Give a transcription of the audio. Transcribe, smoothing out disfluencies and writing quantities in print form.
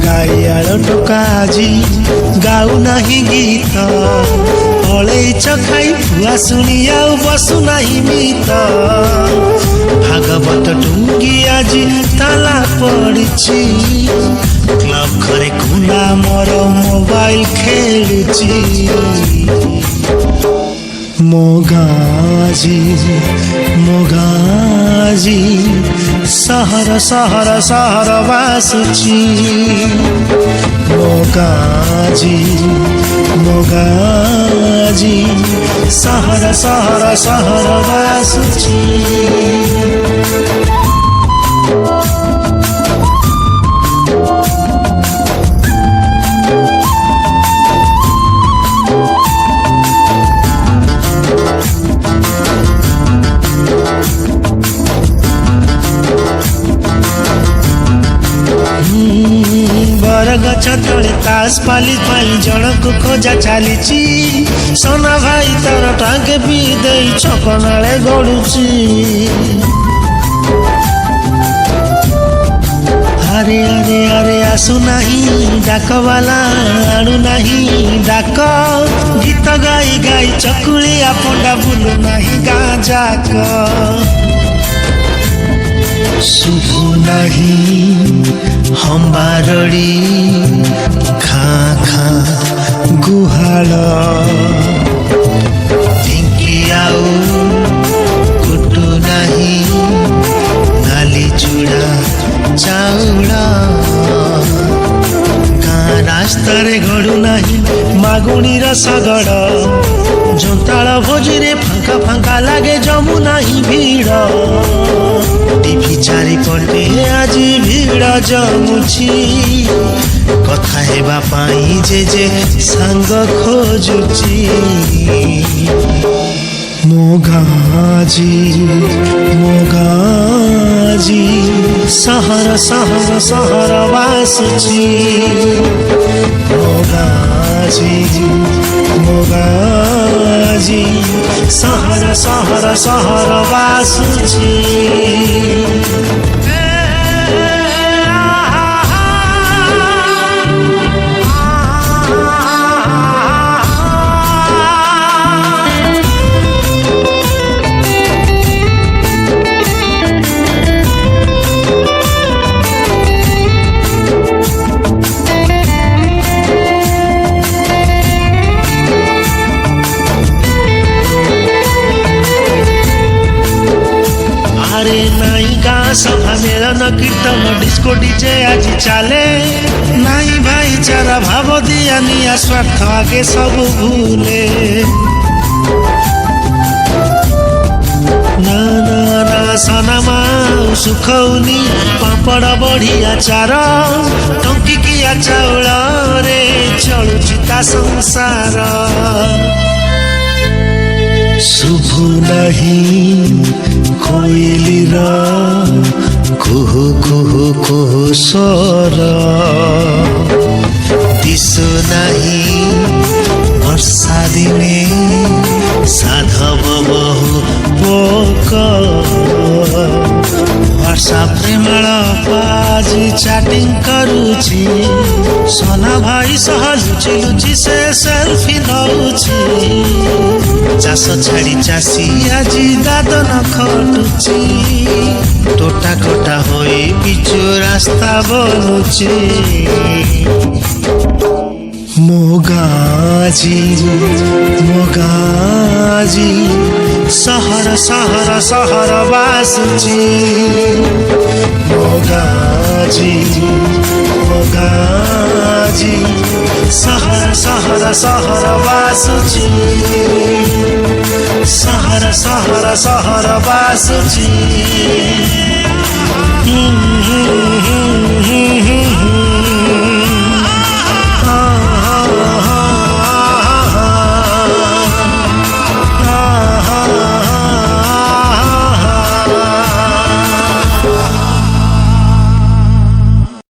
गाइयाल टोका आजी गाऊ नहीं गीत अलैच खाई फुआ शुणी आउ बसु नहीं मित भागवत टुंगी आजी ताला पड़ी क्लब घरे खुला मोर मोबाइल खेलुची मोगाजी मोगाजी सहर सहर सहर बासुची मोगाजी मोगाजी सहर सहर सहर बासुची गछ तले तास पाली पाई जनक खोजा चली सोना भाई तार टांगे भी दे छकनाले गड़ुची अरे अरे अरे आसु नहीं डाक वाला आणु नहीं डाक गीत गाई गाई चकुलिया पंडा बुलु नहीं गाँ जाक शुभु नहीं हम बारड़ी खाँ खाँ गुहाल ढिंकी आउ कुटु नहीं नाली चूड़ा चाउड़ गाँ रास्ता रे गड़ू नहीं मागुणी रसगड़ जोताल भोजी रे फांका फांका लागे जमु नहीं भीड़ टीवी चारिपटे आज भीड़ जमुची कथा हेबा पाई जे सांग खोजुची मोगाजी मोगाजी सहर सहर सहर बासुची मोगाजी मोगाजी सहर सहर सहर बासुची सभा मेलन कीर्तन डिस्को डीजे आज चले नाई भाईचारा भाव दिया निया स्वार्थ आगे सब भूले ना ना ना सनमा सुखौनी पापड़ बढ़िया चार टंकिकिया चाउल रे चलुची ता संसार शुभु नहीं कोइली रा कुहु कुहु कुहु स्वर दिशु नहीं वर्षा दिने साधव बहु पोक वर्षा प्रेमल पाजी चैटिंग करुची सोना भाई सह लुचि लुचि से सेल्फी नउची चाष छाड़ी चाषी आजी दादन खटुची टोटा कोटा होई पिचु रास्ता बनुची मोगाजी मोगाजी सहर सहर सहर बासुची मोगाजी मोगाजी सहर सहर सहर बासुची सहर सहर सहर बासुची